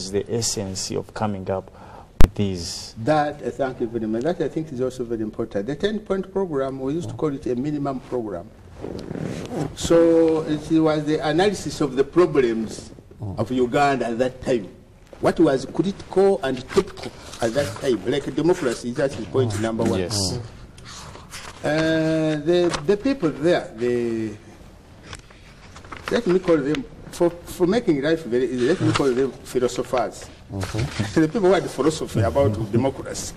was the essence of coming up with these? That, thank you very much. That I think is also very important. The 10-point program, we used to call it a minimum program. So it was the analysis of the problems of Uganda at that time. What was critical and topical at that time, like democracy, that is point number one. Yes. The people there, let me call them, for making life very easy, let me call them philosophers. The people who had philosophy about democracy.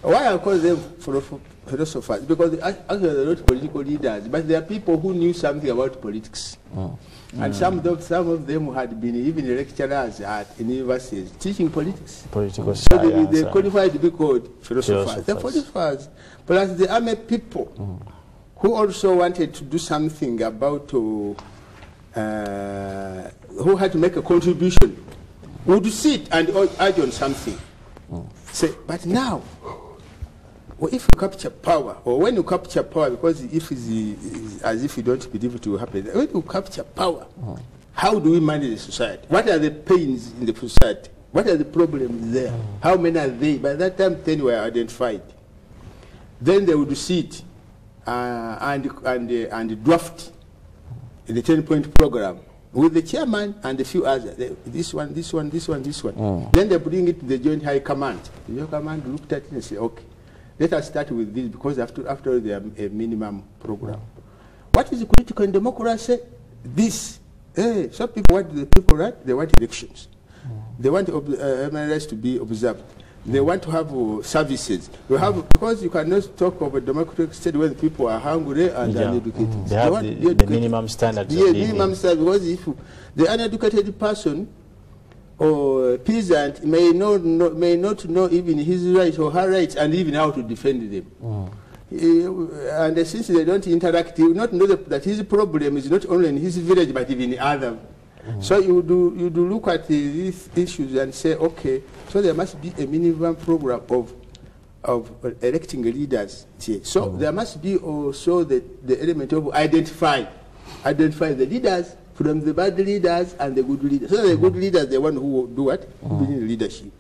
Why I call them philosophers? Because actually they're not political leaders, but they are people who knew something about politics. And some of them had been even lecturers at universities teaching politics. Political so science. they qualified to be called philosophers. The philosophers, plus the army people who also wanted to do something about, who had to make a contribution, would sit and urge on something. Say, but now, well, if you capture power, or when you capture power, because if it's as if you don't believe it will happen, when you capture power, how do we manage the society? What are the pains in the society? What are the problems there? How many are they? By that time, 10 were identified. Then they would sit and draft the 10-point program with the chairman and a few others. This one. Then they bring it to the Joint High Command. The Joint Command looked at it and said, okay, let us start with this, because after all, they are a minimum program. What is critical in democracy? This. Some people want the people right. They want elections. They want MLS to be observed. They want to have services. Because you cannot talk of a democratic state where the people are hungry and uneducated. They have the minimum standards. Yeah, minimum standards. Because if the uneducated person or peasant may not know even his rights or her rights and even how to defend them. And since they don't interact, you will not know that his problem is not only in his village but even in other. So you do look at these issues and say, okay, so there must be a minimum program of electing leaders. So there must be also the element of identify the leaders from the bad leaders and the good leaders. So the good leaders, the one who do what? Who bring leadership.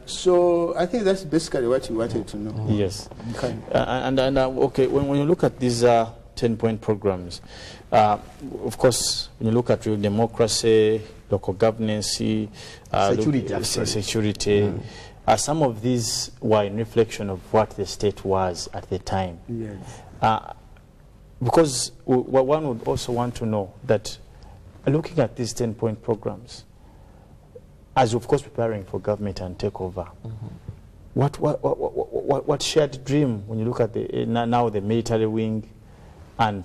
So I think that's basically what you wanted to know. Yes. Okay. Okay, when you look at these 10-point programs, of course, when you look at real democracy, local governance, security, some of these were in reflection of what the state was at the time. Yes. Because one would also want to know that looking at these 10-point programs, as of course preparing for government and takeover, what shared dream when you look at now the military wing and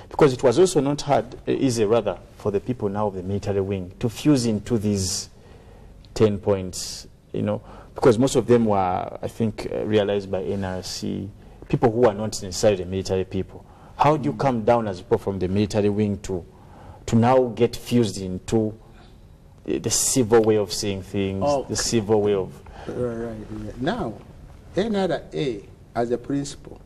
because it was also not easy rather for the people now of the military wing to fuse into these 10 points, because most of them were, I think, realized by NRC, people who are not necessarily the military people. How do you come down as people from the military wing to now get fused into the civil way of seeing things, the civil way of... Right. Now, NRA, as a principle,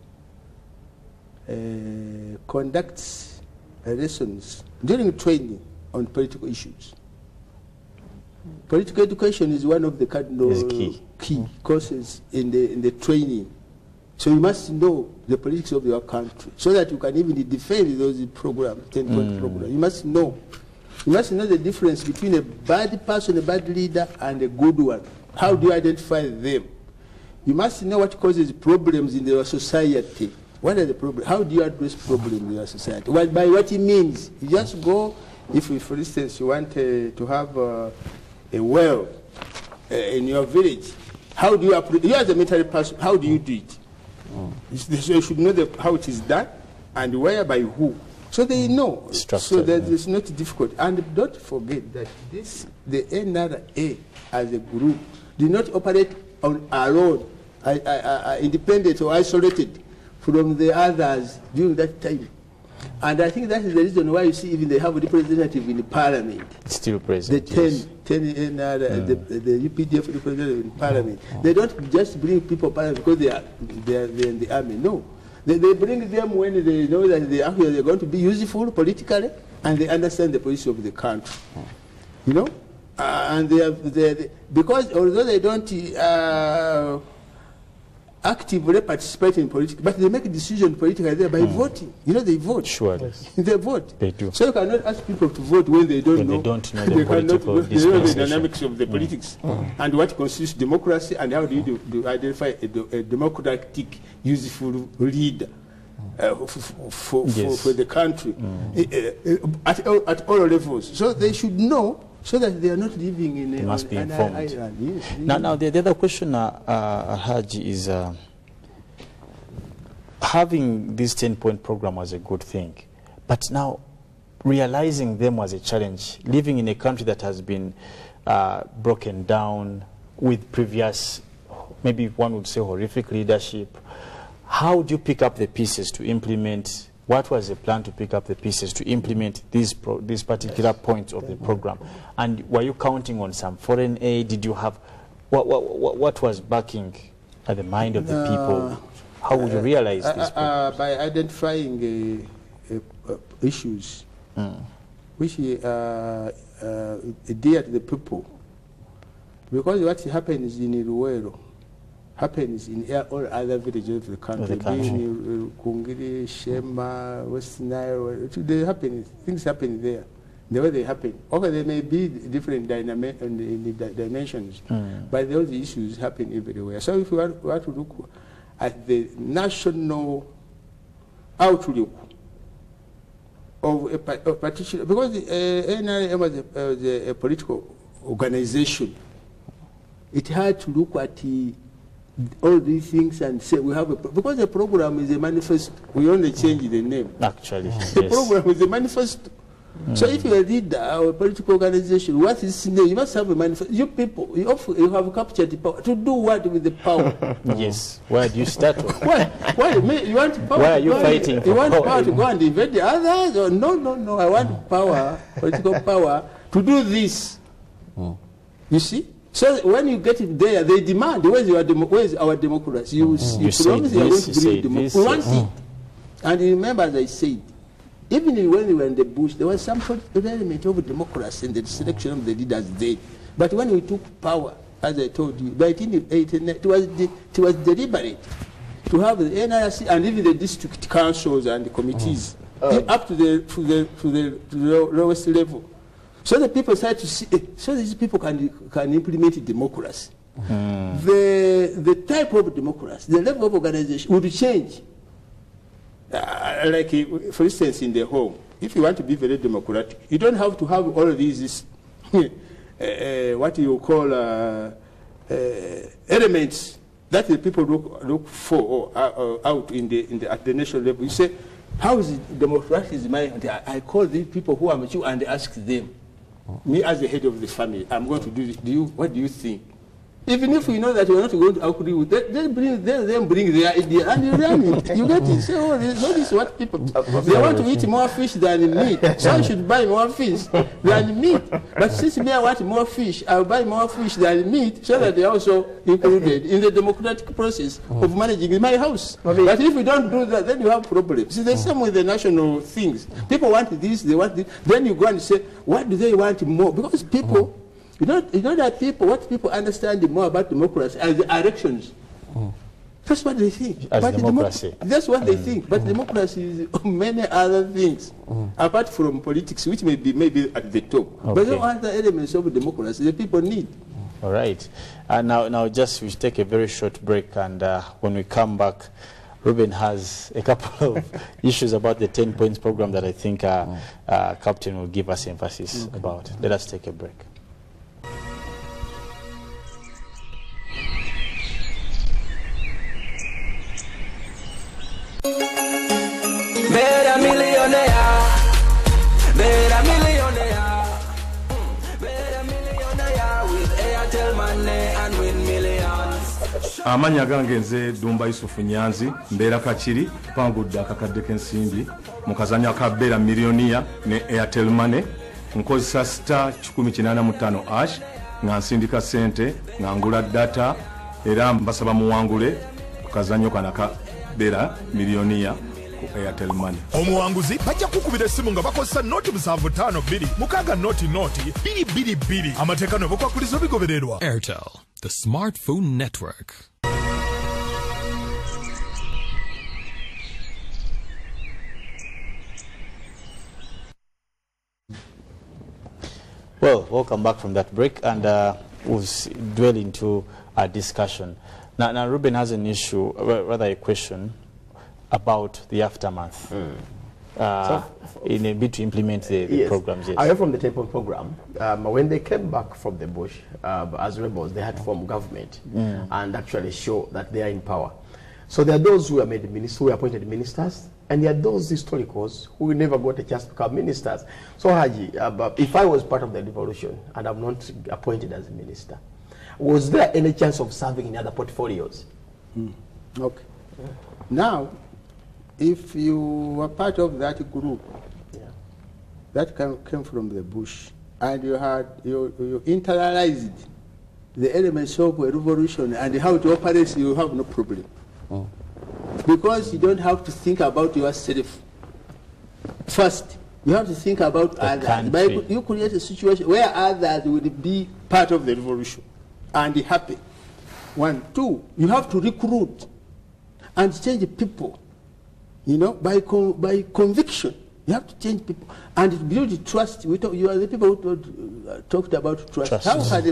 conducts lessons during training on political issues. Political education is one of the key courses in the training. So you must know the politics of your country so that you can even defend those programs, 10-point programs. You must know. You must know the difference between a bad person, a bad leader, and a good one. How do you identify them? You must know what causes problems in your society. What are the problems? How do you address problems in your society? By what it means. You just go, if for instance, you want to have a well in your village, how do you as a military person, how do you do it? So you should know how it is done and where, by who. So they know. So that it's not difficult. And don't forget that the NRA as a group did not operate on our own, independent or isolated from the others during that time. And I think that is the reason why you see even they have a representative in the parliament. It's still present. The 10 NRA, the UPDF representative in parliament. They don't just bring people parliament because they are in the army. No. They bring them when they know that they're going to be useful politically and they understand the position of the country. You know? And because although they don't actively participate in politics, but they make a decision politically there by voting. You know, they vote. Sure. They vote. They do. So you cannot ask people to vote when they don't know. They don't know the political they know the dynamics of the politics and what constitutes democracy and how do you identify a democratic, useful leader for the country at all levels. So they should know, so that they are not living in they must be informed. Yes. Now the other question Haji is having this 10-point program was a good thing, but now realizing them was a challenge. Living in a country that has been broken down with previous, maybe one would say horrific leadership, how do you pick up the pieces to implement? What was the plan to pick up the pieces to implement these particular points of the program? And were you counting on some foreign aid? Did you have, what was backing at the mind of the people? How would you realize this? By identifying issues which dear to the people. Because what happens in Iruwero happens in all other villages of the country. Being Kungiri, Shema, West Nile, things happen there. The way they happen. Okay, there may be different dimensions, but those issues happen everywhere. So if we want to look at the national outlook of a particular, because the NRM was a political organization, it had to look at all these things and say we have because the program is a manifesto. We only change the name. Actually, the program is a manifesto. So if you read our political organization, what is in there? You must have a manifesto. You people, you have captured the power. To do what with the power? Yes. Where do you start with? Why you want power? Why are you fighting? You want power to go and invade the others? Or no. I want power, political power, to do this. You see? So when you get it there, they demand, where is our democracy? You promise you are going to bring democracy. We want it. And remember, as I said, even when we were in the bush, there was some element of democracy in the selection of the leaders then. But when we took power, as I told you, by 1889, it was deliberate to have the NRC and even the district councils and the committees up to the lowest level. So the people start to see, so these people can implement democracy. The type of democracy, the level of organization would change. Like, for instance, in the home, if you want to be very democratic, you don't have to have all of these what you call elements that the people look for or out at the national level. You say, how is it democratic? I call these people who are mature and ask them. Me as the head of the family, I'm going to do this. What do you think? Even if we know that you're not going to agree with that, they bring their idea and you run it. You get it. Say, this is what people. They want to eat more fish than meat. So I should buy more fish than meat. But since me, I want more fish, I'll buy more fish than meat so that they are also included in the democratic process of managing my house. But if we don't do that, then you have problems. It's the same with the national things. People want this, they want this. Then you go and say, what do they want more? Because people. You know that what people understand more about democracy as the elections. That's what they think. As democracy. That's what they think. But democracy is many other things, apart from politics, which may be at the top. Okay. But there are other elements of democracy the people need. All right. Now just we take a very short break, and when we come back, Ruben has a couple of issues about the 10 points program that I think Captain will give us emphasis about. Let us take a break. Amanya gange nze Dumba Yusufu Nyanzi mbeera Kakiri pangudde akakadde k'ensimbi mu kazanyo ka Beera Millionaire ne Airtel Money nkozesa star 185 nga nsindika ssente nga ngula data era mbasaba muwangule ku kazanyo kana ka Beera Millionaire ku Airtel Money. Omuwanguzi bajja kukubira essimu nga bakozesa noti 752 mukaga noti 222. Amateeka n'obukwakulizo bigobererwa. Airtel, the smartphone network. Well, welcome back from that break, and we'll dwell into our discussion. Now, Ruben has an issue, rather a question, about the aftermath in a bit to implement the programs. Yes. I heard from the Temple program, when they came back from the bush as rebels, they had to form government and actually show that they are in power. So there are those who are made ministers, who are appointed ministers, and there are those historicals who never got a chance to become ministers. So Haji, if I was part of the revolution and I'm not appointed as a minister, was there any chance of serving in other portfolios? Okay. Now, if you were part of that group that came from the bush, and you had you internalized the elements of a revolution and how it operates, you have no problem. Because you don't have to think about yourself first. You have to think about others. You create a situation where others would be part of the revolution and happy. 1, 2, you have to recruit and change people. You know, by conviction. You have to change people and build trust. You are the people who talked about trust. How can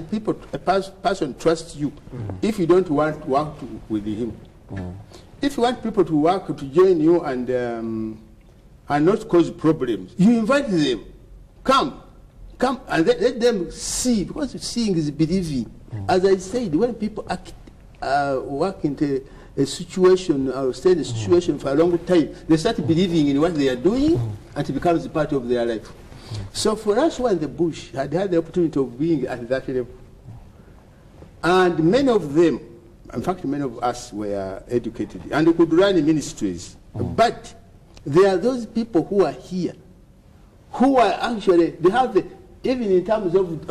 a person trust you if you don't want to work with him? If you want people to work, to join you and not cause problems, you invite them. Come, and let them see, because seeing is believing. As I said, when people work into a situation or stay in a situation for a long time, they start believing in what they are doing and it becomes part of their life. So for us who are in the bush, had the opportunity of being at that level. And many of them, in fact, many of us were educated and could run ministries. But there are those people who are here, who are actually, they have the, even in terms of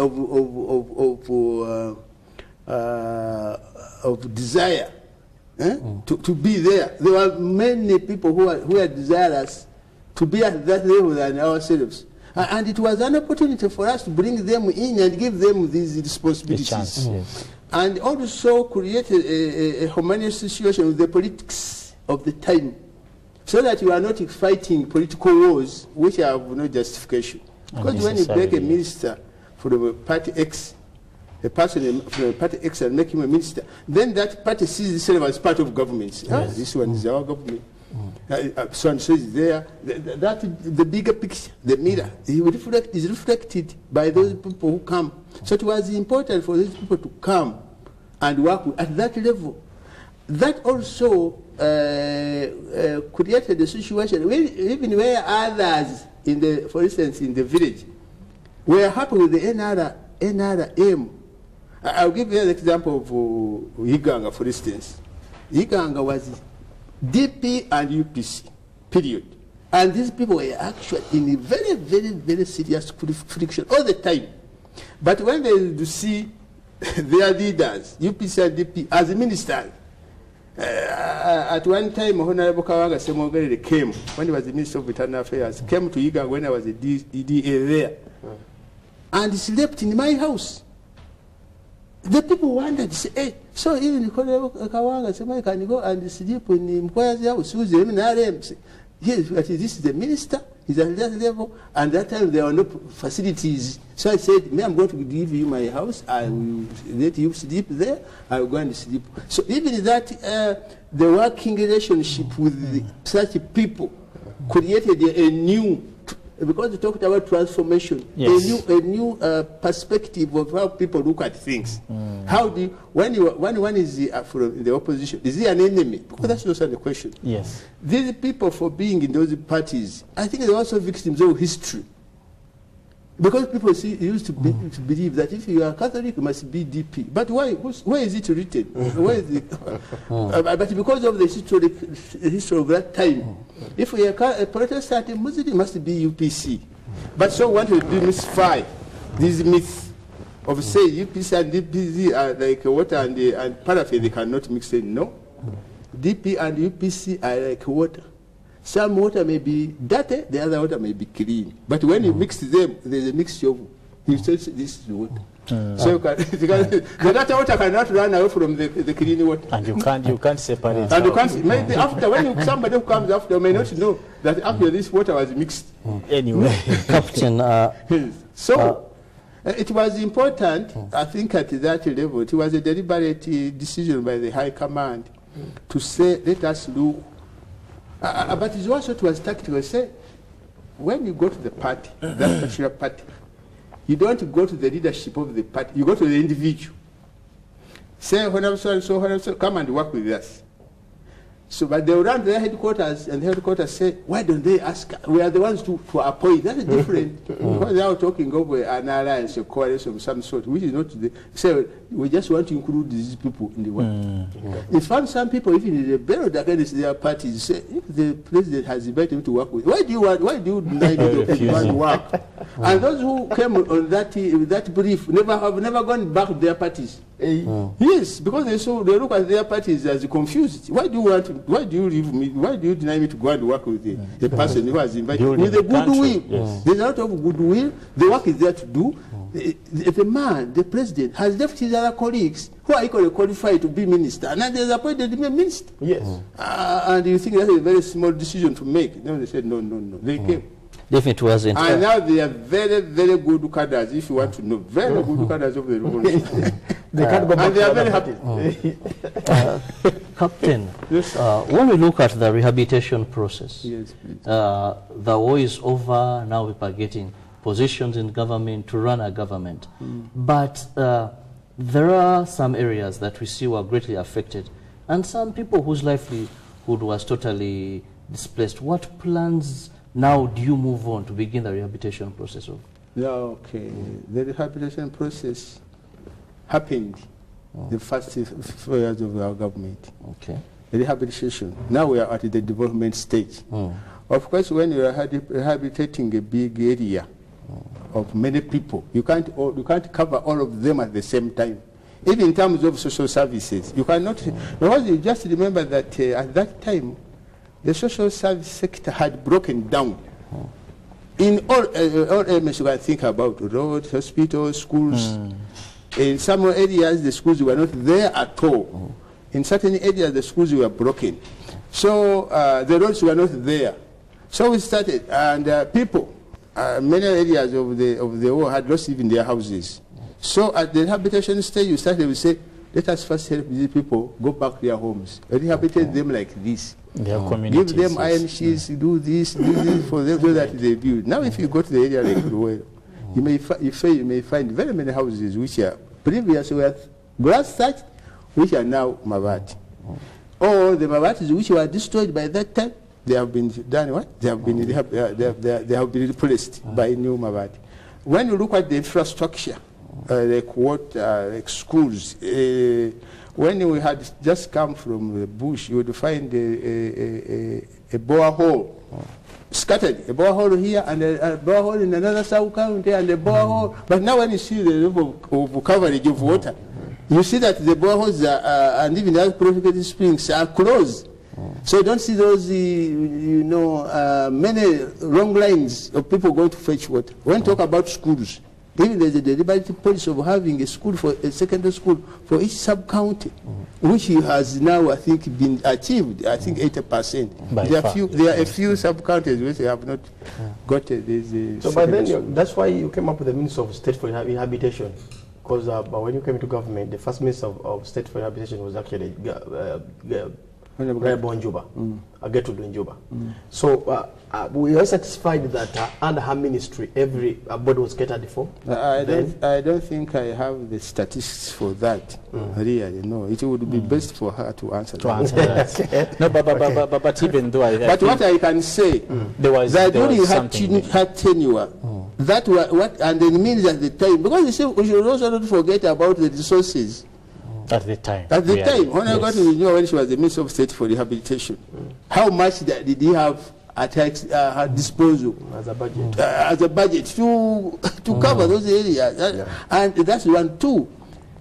desire to be there. There are many people who are desirous to be at that level than ourselves. And it was an opportunity for us to bring them in and give them these responsibilities. And also created a harmonious situation with the politics of the time, so that you are not fighting political wars which have no justification. Because when you break a minister from a party X, a person from a party X, and make him a minister, then that party sees itself as part of government. This one is our government. So and so is there. The bigger picture, the mirror, is reflected by those people who come. So it was important for these people to come and work at that level. That also created a situation even where others, for instance, in the village, were happy with the NRM. I'll give you an example of Uganda, for instance. Uganda was DP and UPC, period. And these people were actually in a very, very, very serious friction all the time. But when they see their leaders, UPC and DP, as ministers, at one time, Honorable Kawanga Semogere came, when he was the Minister of Internal Affairs, came to Uganda when I was a DDA there, and slept in my house. The people wondered, say, hey, so even Kawanga Semogere can go and sleep in Mkwaya's house, who's the NRM? Yes, this is the minister, he's at that level, and that time there were no facilities. So I said, I'm going to give you my house, I will let you sleep there, I will go and sleep. So even that, the working relationship with such people created a new, because we talked about transformation, a new perspective of how people look at things. How do you, when one is from the opposition, is he an enemy? Because that's also the question. Yes. These people, for being in those parties, I think they're also victims of history. Because people used to believe that if you are Catholic, you must be DP. But why? Where is it written? Where is it? But because of the history of that time, if we are a Protestant Muslim, it must be UPC. But so want to demystify these myths of say UPC and DPC are like water and paraffin, they cannot mix it. No. DP and UPC are like water. Some water may be dirty, the other water may be clean. But when you mix them, there's a mixture of, you say this is the water. So you can, the dirty water cannot run away from the clean water. And you can't separate. And you can't, maybe after, when somebody who comes after may not know that after this water was mixed. Anyway. Captain, so it was important, I think at that level, it was a deliberate decision by the High Command to say, let us look. But it also was tactical. Say, when you go to the party, that particular party, you don't go to the leadership of the party, you go to the individual. Say, whenever so, come and work with us. So, but they will run to their headquarters, and the headquarters say, why don't they ask? We are the ones to appoint. That's different. Because they are talking of an alliance, a coalition of some sort, which is not the. So, we just want to include these people in the work. In fact, some people, even rebelled against their parties, say, if the president has invited him to work with, why do you deny the work? And those who came on that brief have never gone back to their parties. Yes, because they look at their parties as confused. Why do you leave me? Why do you deny me to go and work with the person who has invited me? With a goodwill. Yes. There's a lot of goodwill. The work is there to do. The man, the president, has left his other colleagues who are equally qualified to be minister, and they appointed him a minister. Yes. And you think that's a very small decision to make? No, they said no. They came. Definitely wasn't. And now they are very, very good cadres, if you want to know. Very good cadres of the revolution. They can't go back. And they are very happy. Captain, when we look at the rehabilitation process, yes, please. The war is over, now people are getting positions in government to run a government. But there are some areas that we see were greatly affected, and some people whose livelihood was totally displaced. What plans now do you move on to begin the rehabilitation process of? Yeah, okay. The rehabilitation process happened the first 4 years of our government. Okay. The rehabilitation. Now we are at the development stage. Of course, when you are rehabilitating a big area of many people, you can't cover all of them at the same time. Even in terms of social services, you cannot. Because you just remember that at that time, the social service sector had broken down. In all elements you can think about, roads, hospitals, schools. In some areas, the schools were not there at all. In certain areas, the schools were broken. So the roads were not there. So we started, and people, many areas of the war had lost even their houses. So at the rehabilitation stage, you started, we say, let us first help these people go back to their homes, rehabilitate them like this. Give them iron sheets, do this for them so that they build. Now if you go to the area like Ruwero, you may find very many houses which are previously were grass thatch, which are now mabati. Or the mabatis which were destroyed by that time, they have been done what? They have been replaced by new mabati. When you look at the infrastructure, like water, like schools, when we had just come from the bush, you would find a borehole scattered, a borehole here and a borehole in another sub-county and a borehole. But now when you see the level of coverage of water, you see that the boreholes and even the purification springs are closed. So you don't see those, many long lines of people going to fetch water. When you talk about schools, even there's a deliberate policy of having a school for a secondary school for each sub-county, which has now, I think, been achieved. I think 80%. There are a few sub-counties which have not got this. So by then, that's why you came up with the Minister of State for Rehabilitation, because when you came to government, the first Minister of State for Rehabilitation was actually Njuba, Agetudu Njuba. So we are satisfied that under her ministry, every body was catered for. I don't think I have the statistics for that. Really, no. It would be best for her to answer that. No, but even though but what I can say, that during her tenure, that was what, and it means at the time, because you see, we should also not forget about the resources. At the time. At the time, when I got to Nigeria, when she was the Minister of State for Rehabilitation, how much did he have at her disposal as a budget to cover those areas? And that's one. Two,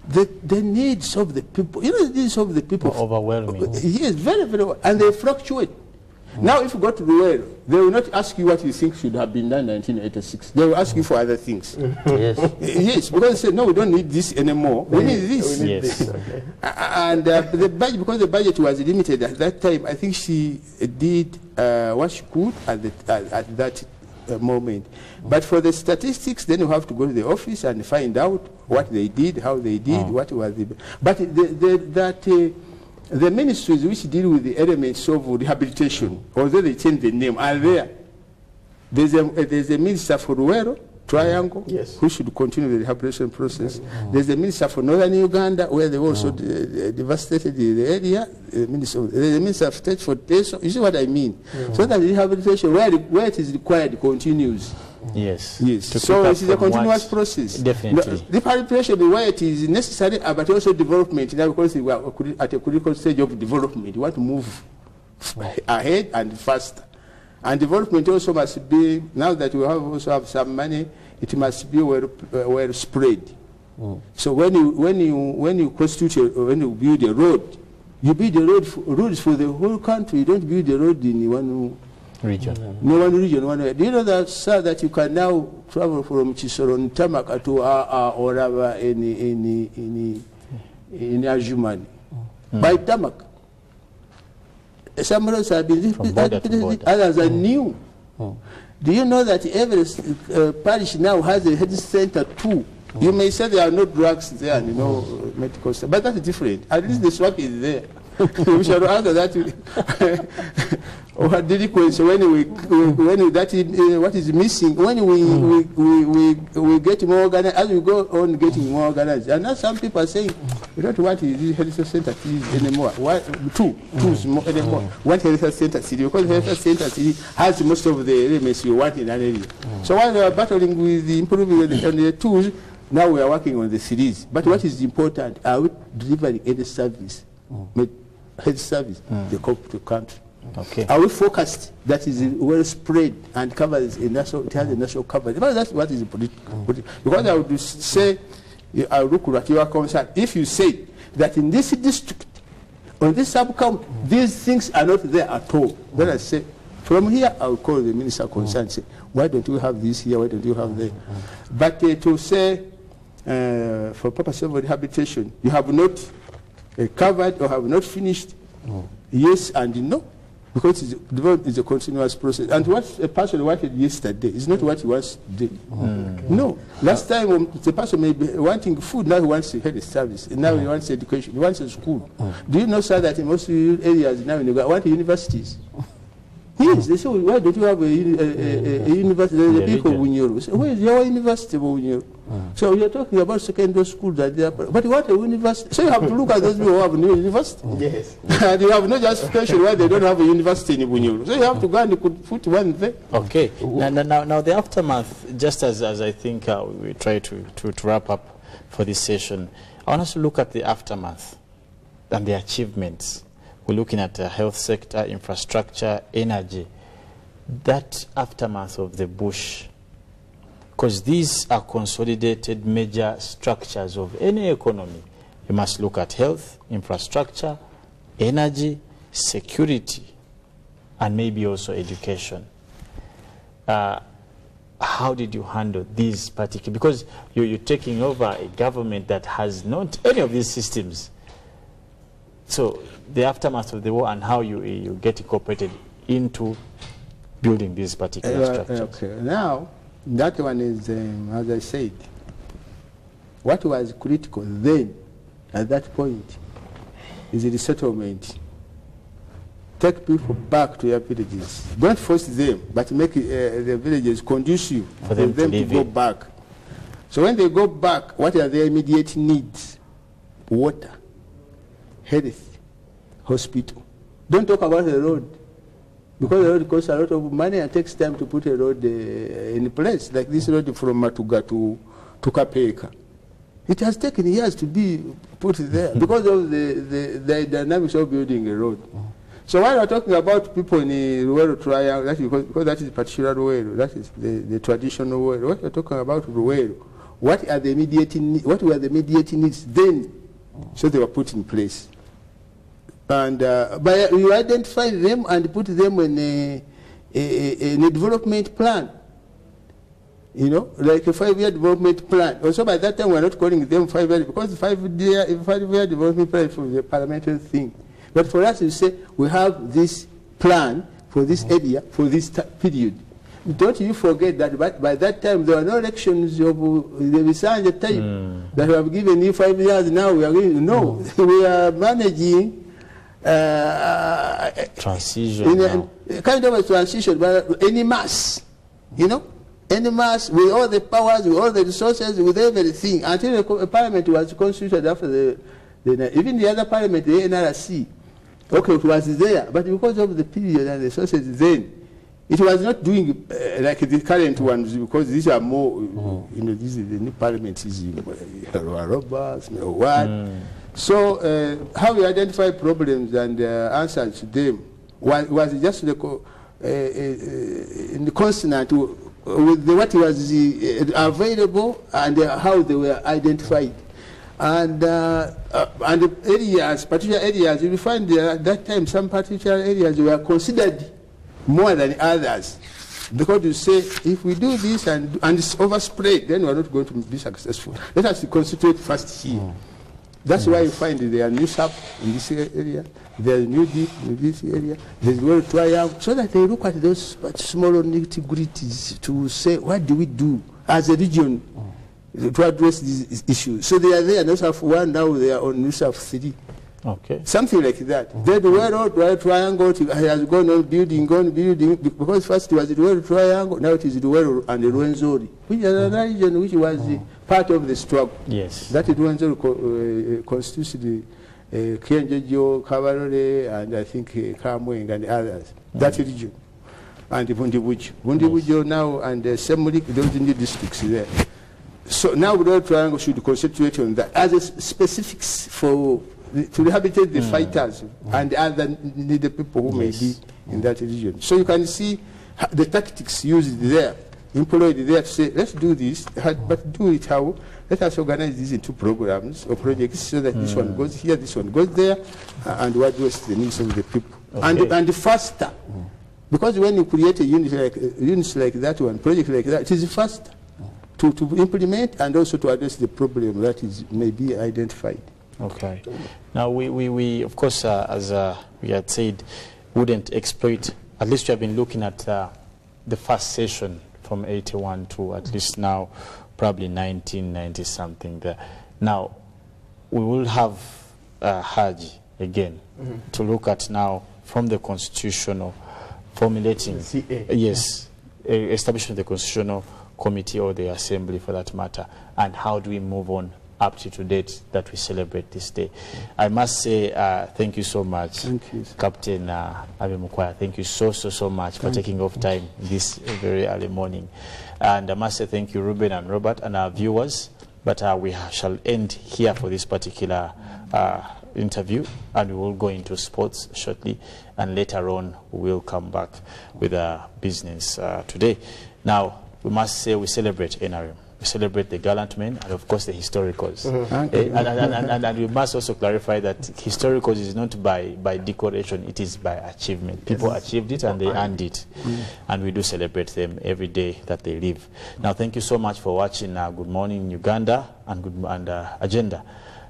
the needs of the people. The needs of the people overwhelming. Yes, very, very, and they fluctuate. Now, if you go to Ruwero, they will not ask you what you think should have been done in 1986. They will ask you for other things. Yes. Yes, because they say, no, we don't need this anymore. We need this. Yes. This. And the budget, because the budget was limited at that time, I think she did what she could at that moment. But for the statistics, then you have to go to the office and find out what they did, how they did, what was the... But the ministries which deal with the elements of rehabilitation, although they change the name, are there. There's a minister for Ruwero, Triangle, yes, who should continue the rehabilitation process. There's a minister for Northern Uganda, where they also devastated the area. There's a minister of state for Teso. You see what I mean? So that the rehabilitation, where it is required, continues. Yes. Yes. So it is a continuous process. Definitely. The rehabilitation, where it is necessary, but also development. Now, because we are at a critical stage of development, we want to move ahead and faster. And development also must be, now that we also have some money, it must be well spread. So when you constitute, when you build a road, you build a roads for the whole country. You don't build a road in one region. No one region, one way. Do you know that, sir, that you can now travel from Chisoron Tamaka to or in Ajumani by Tamaka? Some roads have been others are new. Do you know that every parish now has a health center too? You may say there are no drugs there, you know, medical stuff, but that's different. At least the swap is there. We shall answer that. Or delinquency when what is missing, when we get more organized, as we go on getting more organized. And now some people are saying we don't want the health center anymore. Two more anymore. One health center city, because health center city has most of the elements you want in an area. So while we are battling with the improving on the tools, now we are working on the cities. But what is important? Are we delivering any service? Health service, the country. Okay. Are we focused that is well spread and covers a national, it has a national coverage? But that's what is political. Because I would say, I look at your concern. If you say that in this district, on this sub-county, these things are not there at all, then I say, from here, I will call the minister concerned and say, why don't you have this here, why don't you have there? But to say, for purpose of rehabilitation, you have not covered or have not finished, yes and no. Because it's a continuous process. And what a person wanted yesterday is not what he wants today. No. Last time the person may be wanting food, now he wants a health service. And now he wants education, he wants a school. Do you know, sir, that in most areas now in Uganda want universities? Yes, they say, why don't you have a university? There are the people of Bunyoro. So where is your university of Bunyoro? So you're talking about secondary schools that they are, but you want a university. So you have to look at those people who have no university. Yes. And you have no justification why they don't have a university in Bunyoro. So you have to go and put one there. Okay. Now the aftermath, just as I think we try to wrap up for this session, I want us to look at the aftermath and the achievements. We're looking at the health sector, infrastructure, energy. That aftermath of the bush, because these are consolidated major structures of any economy. You must look at health, infrastructure, energy, security, and maybe also education. How did you handle these particular, because you're taking over a government that has not any of these systems. So the aftermath of the war and how you get incorporated into building these particular structures. Okay. Now, that one is, as I said, what was critical then, at that point, is the resettlement. Take people back to their villages. Don't force them, but make the villages conducive for them to go back. So when they go back, what are their immediate needs? Water, health, hospital. Don't talk about the road, because the road costs a lot of money and takes time to put a road in place, like this road from Matuga to Kapeka. It has taken years to be put there because of the dynamics of building a road. So when we're talking about people in the Ruwero Triangle, that's because that is particular Ruwero, that is the traditional Ruwero. What we're talking about Ruwero, what were the immediate needs then? So they were put in place. And but you identify them and put them in a development plan. You know, like a 5-year development plan. Also, by that time, we're not calling them 5 years because 5-year development plan is for the parliamentary thing. But for us, you say we have this plan for this area for this period. Don't you forget that by that time there were no elections of the Visanja time that we have given you 5 years. Now we are going. No, we are managing. Transition. Kind of a transition, but any mass, you know, any mass with all the powers, with all the resources, with everything, until the parliament was constituted after the even the other parliament, the NRC, okay, it was there, but because of the period and the resources then, it was not doing like the current ones, because these are more, you know, these are the new parliaments, robots, what. So how we identify problems and answers to them was just in the consonant with what was available and how they were identified. And areas, particular areas, you will find at that time some particular areas were considered more than others. Because you say, if we do this and it's overspread, then we are not going to be successful. Let us concentrate first here. That's why you find there are new sap in this area, there are new deep in this area, there's well triangle, so that they look at those small nitty-gritties to say, what do we do as a region to address these issues? So they are there, New South 1, now they are on New South 3. Okay. Something like that. Then the well triangle has gone on building, because first it was the well triangle, now it is the well and the Rwenzori, which is another region which was part of the struggle. Yes. That Rwenzori constitutes the Kenjejo, Kabarore, and I think Kamweng and others. That region. And Bundibujo. Bundibujo now and Semulik, those new districts there. So now the well triangle should concentrate on that as a specifics for to rehabilitate the fighters and other needed people who may be in that region. So you can see the tactics used there, employed there to say, let's do this, but do it how? Let us organize this into programs or projects so that this one goes here, this one goes there, and what was the needs of the people. Okay. And faster. Because when you create a unit like that one, project like that, it is faster to implement and also to address the problem that is may be identified. Okay. Now, we of course, as we had said, wouldn't exploit, at least we have been looking at the first session from 81 to at least now, probably 1990-something there. Now, we will have Haji again to look at now from the constitutional formulating, yes, establishing the constitutional committee or the assembly for that matter, and how do we move on up to date that we celebrate this day. I must say thank you so much, Captain Abbey Mukwaya. Thank you so much for taking off time this very early morning. And I must say thank you, Ruben and Robert and our viewers. But we shall end here for this particular interview, and we will go into sports shortly, and later on we will come back with our business today. Now, we must say we celebrate NRM. We celebrate the gallant men and of course the historicals. And we must also clarify that historicals is not by decoration, it is by achievement. People achieved it and they earned it. And we do celebrate them every day that they live. Now, thank you so much for watching Good Morning Uganda and Agenda.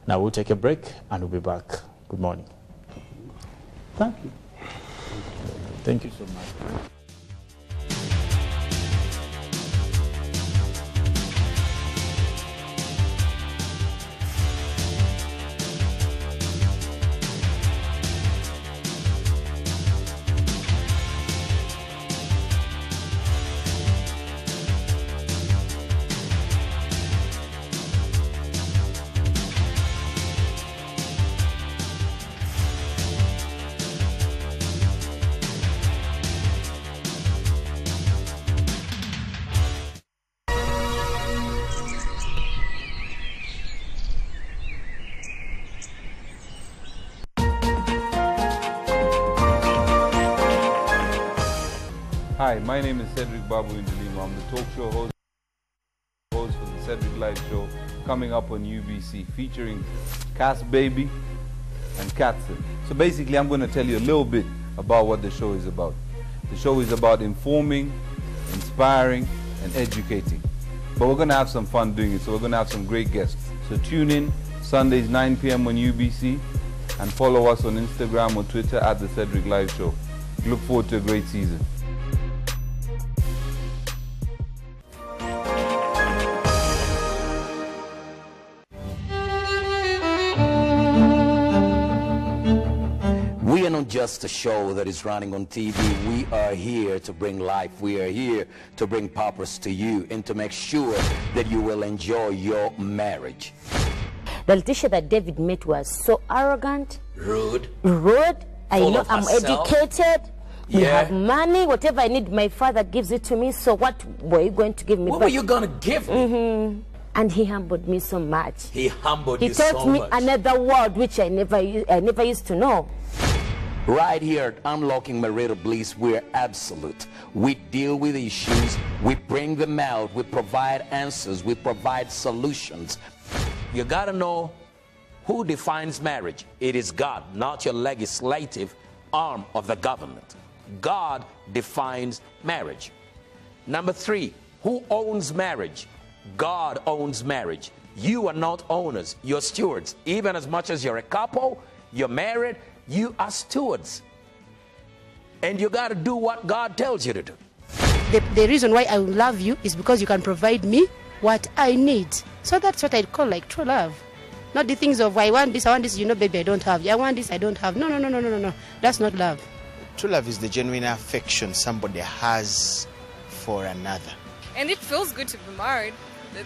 Now we'll take a break and we'll be back. Good morning. Thank you. Thank you so much. Hi, my name is Cedric Babu Indulimo. I'm the talk show host for the Cedric Live Show coming up on UBC, featuring Cass Baby, and Capt. So basically, I'm going to tell you a little bit about what the show is about. The show is about informing, inspiring, and educating. But we're going to have some fun doing it, so we're going to have some great guests. So tune in Sundays 9 p.m. on UBC, and follow us on Instagram or Twitter at The Cedric Live Show. Look forward to a great season. We are not just a show that is running on TV. We are here to bring life. We are here to bring purpose to you and to make sure that you will enjoy your marriage. The Letitia that David met was so arrogant, rude. I know I'm educated. Yeah. We have money. Whatever I need, my father gives it to me. So what were you going to give me? What were you going to give me? And he humbled me so much. He humbled you so much. He taught me another word which I never used to know. Right here at Unlocking Marital Bliss, we're absolute. We deal with issues, we bring them out, we provide answers, we provide solutions. You gotta know who defines marriage. It is God, not your legislative arm of the government. God defines marriage. Number 3, who owns marriage? God owns marriage. You are not owners, you're stewards. Even as much as you're a couple, you're married, you are stewards. And you got to do what God tells you to do. The reason why I love you is because you can provide me what I need. So that's what I call like true love. Not the things of I want this, you know, baby, I don't have. I want this, I don't have. No. That's not love. True love is the genuine affection somebody has for another. And it feels good to be married.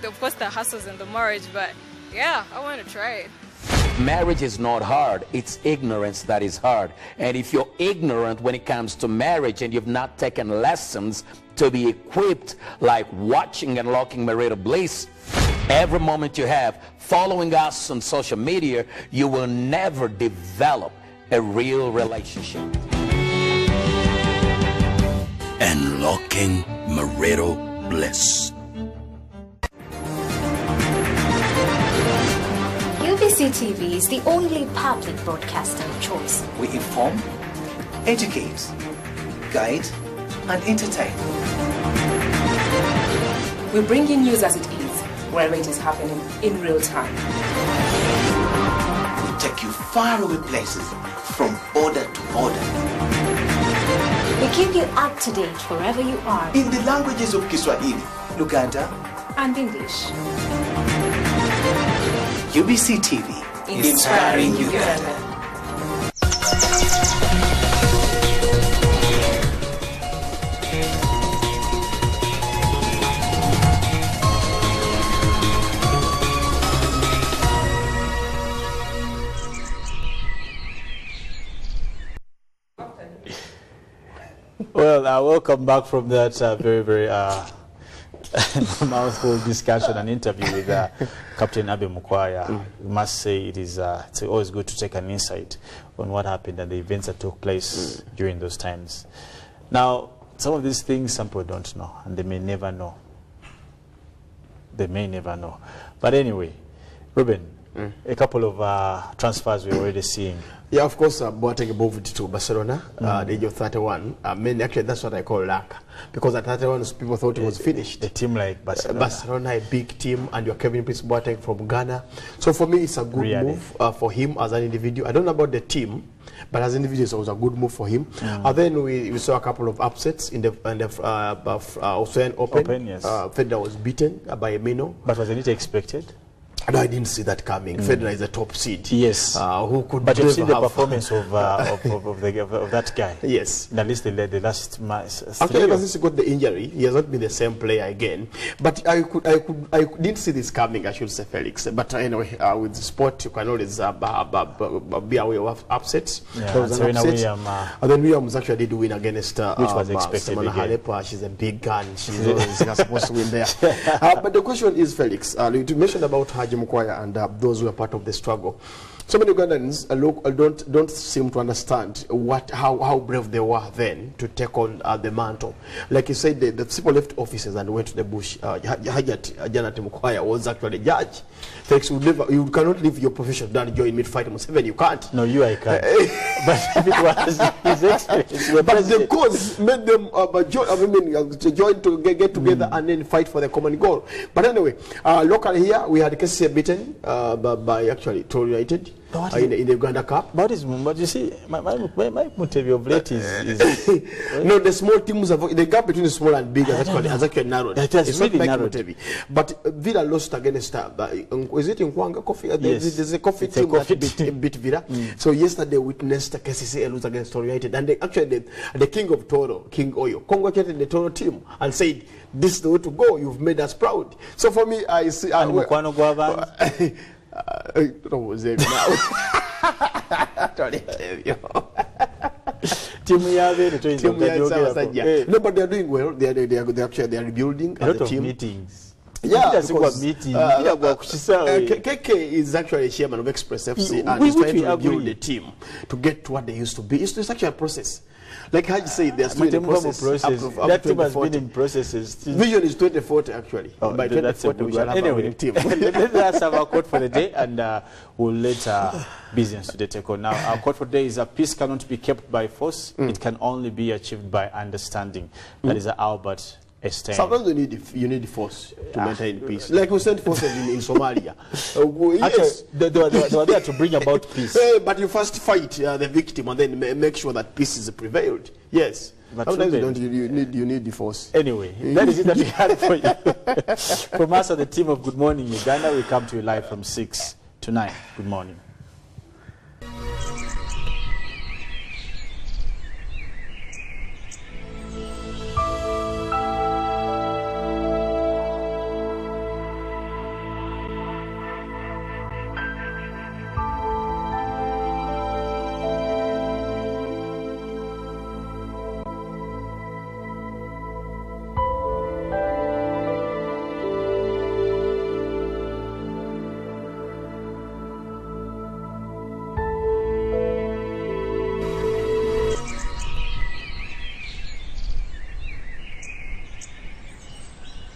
Of course, the hassles in the marriage, but yeah, I want to try it. Marriage is not hard, it's ignorance that is hard. And if you're ignorant when it comes to marriage and you've not taken lessons to be equipped, like watching and Unlocking Marital Bliss, every moment you have following us on social media, you will never develop a real relationship. Unlocking Marital Bliss. UBC TV is the only public broadcaster of choice. We inform, educate, guide, and entertain. We bring you news as it is, wherever it is happening in real time. We take you faraway places from border to border. We keep you up to date wherever you are. In the languages of Kiswahili, Luganda, and English. UBC TV, inspiring Uganda. Well, welcome back from that very mouthful discussion and interview with Captain Abbey Mukwaya. We must say it's always good to take an insight on what happened and the events that took place during those times. Now, some of these things some people don't know, and they may never know. They may never know. But anyway, Ruben, a couple of transfers we're already seeing. Yeah, of course, Boateng moved to Barcelona at the age of 31. Actually, that's what I call luck. Because at 31, people thought it was finished. A team like Barcelona. Barcelona, a big team, and you're Kevin Prince Boateng from Ghana. So for me, it's a good move for him as an individual. I don't know about the team, but as individuals, it was a good move for him. And then we saw a couple of upsets in the Australian Open. Yes. Federer was beaten by Mino. But wasn't it expected? No, I didn't see that coming. Federer is a top seed. Yes. Who could? But you've seen the performance of that guy. Yes. At least the last match. Actually, ever since he got the injury, he has not been the same player again. But I didn't see this coming, I should say, Felix. But anyway, with sport, you can always be aware of upsets. Yeah, there was an upset. And then Williams actually did win against which was expected. Simona Halep. She's a big gun. She's always not supposed to win there. But the question is, Felix, you mentioned about Haji Mukwaya and those who are part of the struggle. So many Ugandans don't seem to understand how brave they were then to take on the mantle. Like you said, the people left offices and went to the bush. Janet Mukwaya was actually a judge. Felix, you cannot leave your profession and join me to fight Museveni. You can't. No, I can't. But if it was his experience, but the cause made them join to get together and then fight for the common goal. But anyway, locally here we had cases beaten by actually tolerated. In the Uganda Cup. But you see, my Mutebi of late is no, the small teams have the gap between the small and big has actually narrowed. It has really narrowed. Mutebi. But Villa lost against is it in Kwanga Coffee? Yes. There's a coffee team that beat Villa. So yesterday witnessed KCCA lose against Toro United, and actually the king of Toro, King Oyo, congratulated the Toro team and said, "This is the way to go. You've made us proud." So for me, I see. No, but they're doing well. They are rebuilding a lot of meetings. Yeah, because KK is actually a chairman of Express FC and he's trying to rebuild the team to get to what they used to be. It's actually a process. Like how you say, there's still a process. That team has been in processes. Vision is 2040 actually. By 2040 we shall have a winning team. Let's have our quote for the day, and we'll let business today take on. Now, our quote for the day is: "Peace cannot be kept by force; it can only be achieved by understanding." That is Albert Einstein. Sometimes you need force to maintain peace. Like we sent forces in Somalia. Yes. Actually, they were there to bring about peace. But you first fight the victim and then make sure that peace is prevailed. Yes. But sometimes you need the force. Anyway, that is it that we had for you. From us at the team of Good Morning Uganda, we come to you live from 6 to 9. Good morning.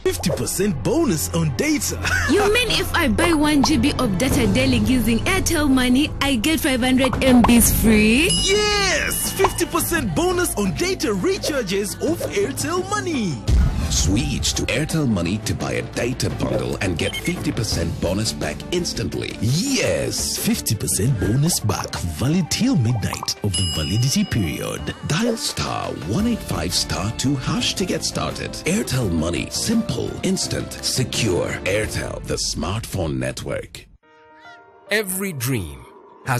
%50 bonus on data. You mean if I buy 1 GB of data daily using Airtel Money, I get 500 MBs free? Yes! 50% bonus on data recharges of Airtel Money. Switch to Airtel Money to buy a data bundle and get 50% bonus back instantly. Yes, 50% bonus back, valid till midnight of the validity period. Dial *185*2# to get started. Airtel Money, simple, instant, secure. Airtel, the smartphone network. Every dream